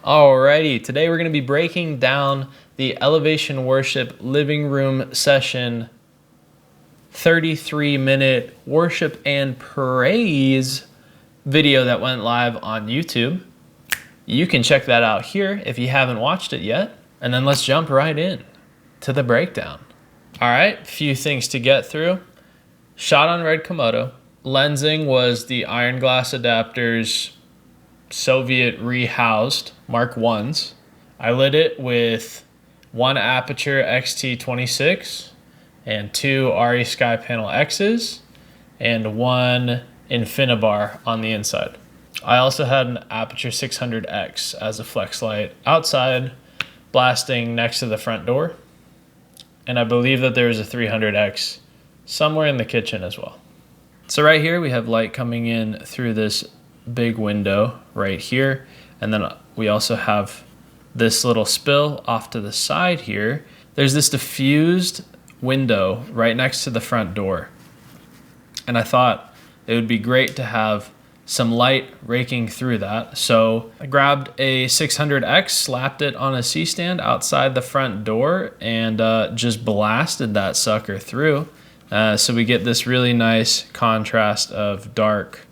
Alrighty, today we're going to be breaking down the Elevation Worship Living Room Session 33-minute worship and praise video that went live on YouTube. You can check that out here if you haven't watched it yet. And then let's jump right in to the breakdown. Alright, few things to get through. Shot on red Komodo. Lensing was the iron glass adapters, Soviet rehoused Mark 1s. I lit it with one Aperture XT26 and two RE Sky Panel X's and one Infinibar on the inside. I also had an Aperture 600X as a flex light outside, blasting next to the front door. And I believe that there was a 300X somewhere in the kitchen as well. So right here we have light coming in through this big window right here, and then we also have this little spill off to the side here. There's this diffused window right next to the front door, and I thought it would be great to have some light raking through that. So I grabbed a 600X, slapped it on a C-stand outside the front door, and just blasted that sucker through. So we get this really nice contrast of dark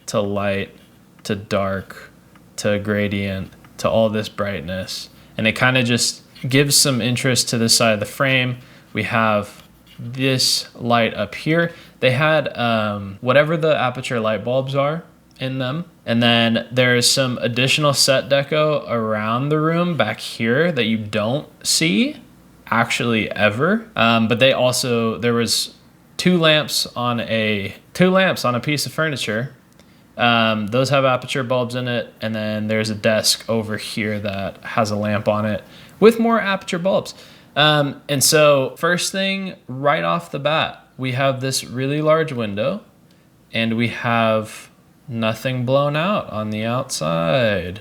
to light to dark to gradient to all this brightness, and it kind of just gives some interest to this side of the frame. We have this light up here. They had whatever the Aperture light bulbs are in them, and then there's some additional set deco around the room back here that you don't see actually ever, but they also, there was two lamps on a piece of furniture. Those have Aperture bulbs in it, and then there's a desk over here that has a lamp on it with more Aperture bulbs. And so first thing right off the bat, we have this really large window, and we have nothing blown out on the outside.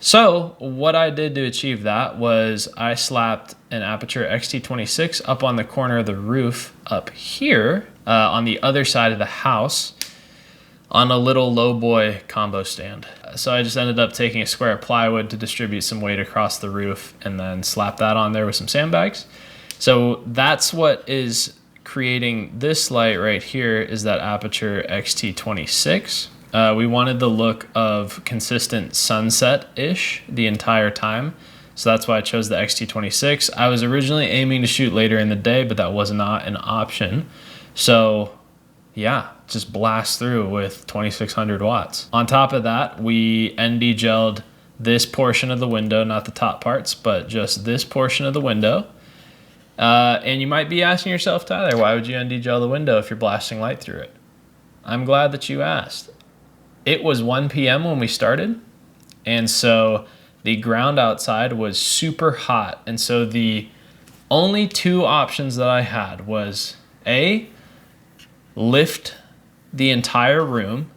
So what I did to achieve that was I slapped an Aperture XT26 up on the corner of the roof up here on the other side of the house, on a little low boy combo stand. So I just ended up taking a square of plywood to distribute some weight across the roof and then slap that on there with some sandbags. So that's what is creating this light right here, is that Aperture XT26. We wanted the look of consistent sunset-ish the entire time. So that's why I chose the XT26. I was originally aiming to shoot later in the day, but that was not an option. So yeah, just blast through with 2600 watts. On top of that, we ND gelled this portion of the window, not the top parts, but just this portion of the window. And you might be asking yourself, Tyler, why would you ND gel the window if you're blasting light through it? I'm glad that you asked. It was 1 p.m. when we started, and so the ground outside was super hot. And so the only two options that I had was A, lift the entire room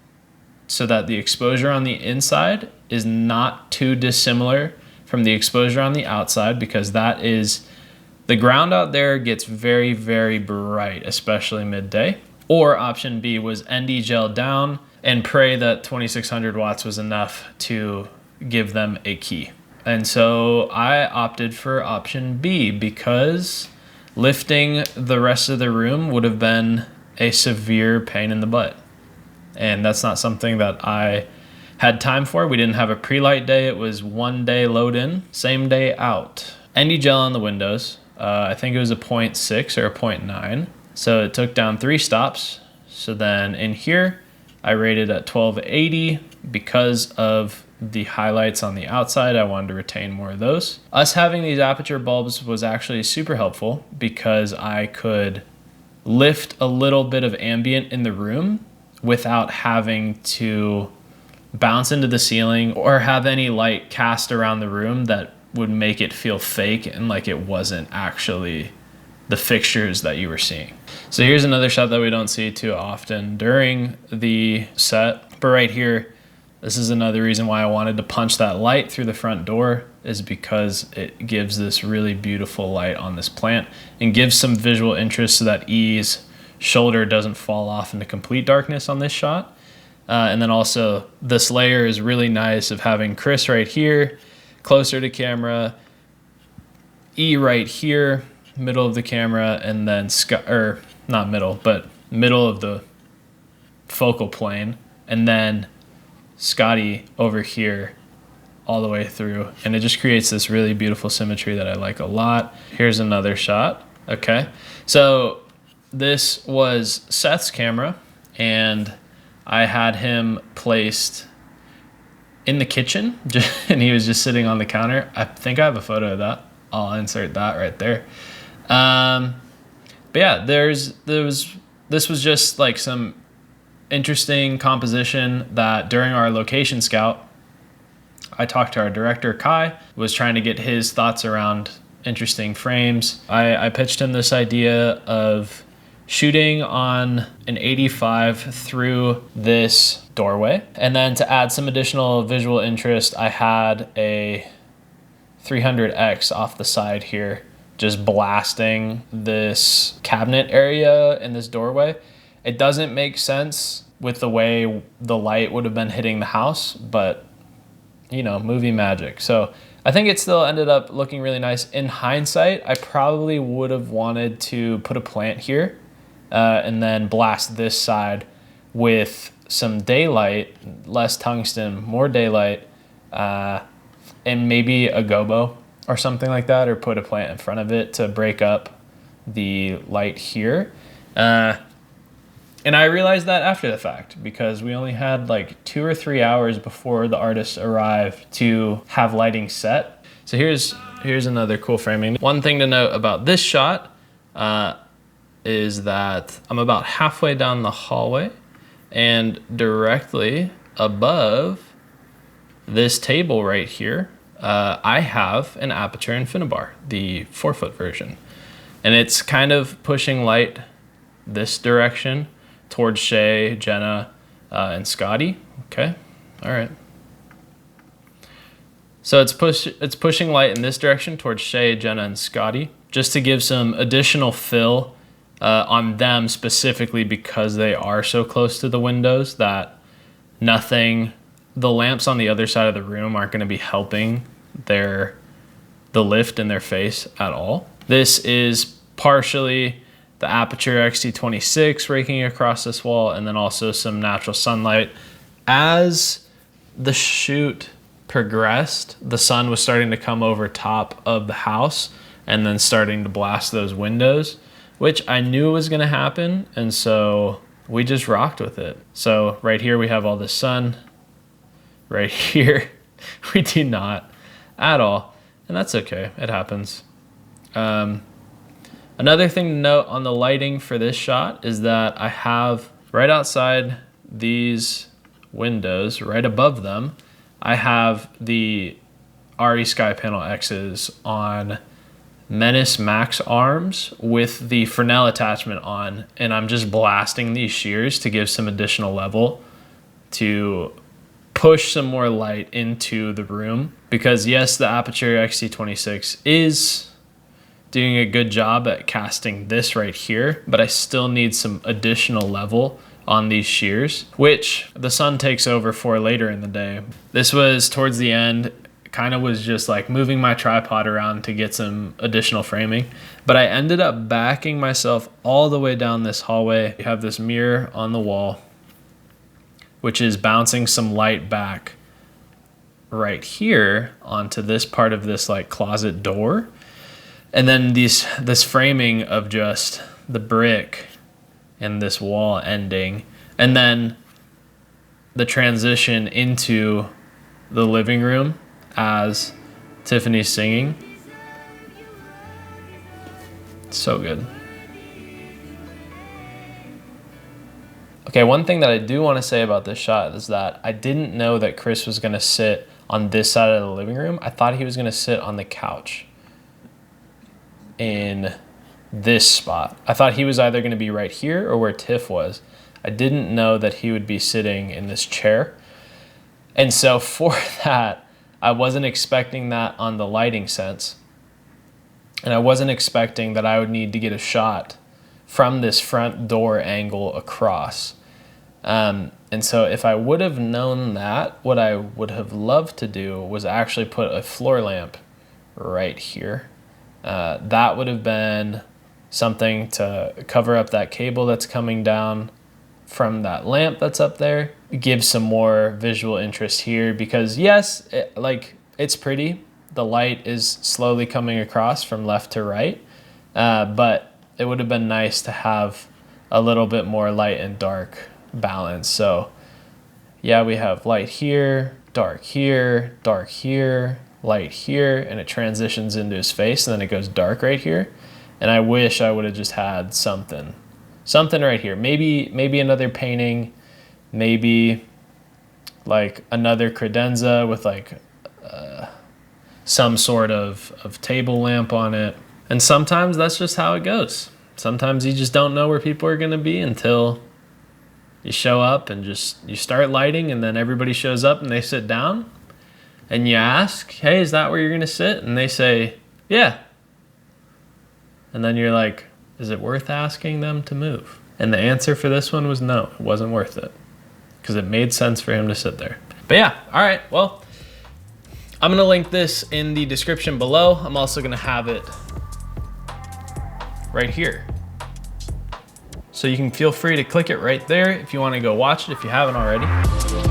so that the exposure on the inside is not too dissimilar from the exposure on the outside, because that is, the ground out there gets very, very bright, especially midday. Or option B was ND gel down and pray that 2600 watts was enough to give them a key. And so I opted for option B, because lifting the rest of the room would have been a severe pain in the butt. And that's not something that I had time for. We didn't have a pre-light day. It was one day load in, same day out. ND gel on the windows. I think it was a 0.6 or a 0.9. So it took down 3 stops. So then in here, I rated at 1280 because of the highlights on the outside. I wanted to retain more of those. Us having these Aperture bulbs was actually super helpful, because I could lift a little bit of ambient in the room without having to bounce into the ceiling or have any light cast around the room that would make it feel fake and like it wasn't actually the fixtures that you were seeing. So here's another shot that we don't see too often during the set, but right here, this is another reason why I wanted to punch that light through the front door, is because it gives this really beautiful light on this plant and gives some visual interest so that E's shoulder doesn't fall off into complete darkness on this shot. And then also this layer is really nice of having Chris right here, closer to camera, E right here, middle of the camera, and then or not middle, but middle of the focal plane, and then Scotty over here all the way through. And it just creates this really beautiful symmetry that I like a lot. Here's another shot. Okay, so this was Seth's camera, and I had him placed in the kitchen, and he was just sitting on the counter. I think I have a photo of that. I'll insert that right there. But yeah, this was just like some interesting composition that during our location scout, I talked to our director, Kai, was trying to get his thoughts around interesting frames. I pitched him this idea of shooting on an 85 through this doorway. And then to add some additional visual interest, I had a 300X off the side here, just blasting this cabinet area in this doorway. It doesn't make sense with the way the light would have been hitting the house, but you know, movie magic. So I think it still ended up looking really nice. In hindsight, I probably would have wanted to put a plant here and then blast this side with some daylight, less tungsten, more daylight, and maybe a gobo or something like that, or put a plant in front of it to break up the light here. And I realized that after the fact, because we only had like 2 or 3 hours before the artist arrived to have lighting set. So here's another cool framing. One thing to note about this shot is that I'm about halfway down the hallway, and directly above this table right here, I have an Aperture Infinibar, the 4-foot version. And it's kind of pushing light this direction towards Shay, Jenna, and Scotty. Okay, all right. So it's pushing light in this direction towards Shay, Jenna, and Scotty, just to give some additional fill on them specifically, because they are so close to the windows that the lamps on the other side of the room aren't going to be helping the lift in their face at all. This is partially the Aperture XT26 raking across this wall, and then also some natural sunlight. As the shoot progressed, the sun was starting to come over top of the house and then starting to blast those windows, which I knew was going to happen, and so we just rocked with it. So right here we have all the sun. Right here we do not at all, and that's okay. It happens. Another thing to note on the lighting for this shot is that I have right outside these windows, right above them, I have the RE Sky Panel X's on Menace Max arms with the Fresnel attachment on, and I'm just blasting these shears to give some additional level to push some more light into the room. Because yes, the Aperture XT26 is doing a good job at casting this right here, but I still need some additional level on these shears, which the sun takes over for later in the day. This was towards the end, kind of was just like moving my tripod around to get some additional framing, but I ended up backing myself all the way down this hallway. You have this mirror on the wall, which is bouncing some light back right here onto this part of this like closet door. And then this framing of just the brick and this wall ending, and then the transition into the living room as Tiffany's singing. So good. Okay, one thing that I do want to say about this shot is that I didn't know that Chris was going to sit on this side of the living room. I thought he was going to sit on the couch in this spot. I thought he was either going to be right here or where Tiff was. I didn't know that he would be sitting in this chair. And so for that, I wasn't expecting that on the lighting sense. And I wasn't expecting that I would need to get a shot from this front door angle across. And so if I would have known that, what I would have loved to do was actually put a floor lamp right here. That would have been something to cover up that cable that's coming down from that lamp that's up there. Give some more visual interest here because yes, it's pretty. The light is slowly coming across from left to right, but it would have been nice to have a little bit more light and dark balance. So yeah, we have light here, dark here, light here, and it transitions into his face, and then it goes dark right here. And I wish I would have just had something right here. Maybe another painting, maybe like another credenza with like some sort of table lamp on it. And sometimes that's just how it goes. Sometimes you just don't know where people are gonna be until you show up and you start lighting, and then everybody shows up and they sit down and you ask, hey, is that where you're gonna sit? And they say, yeah. And then you're like, is it worth asking them to move? And the answer for this one was no, it wasn't worth it because it made sense for him to sit there. But yeah, all right, well, I'm gonna link this in the description below. I'm also gonna have it right here. So you can feel free to click it right there if you wanna go watch it if you haven't already.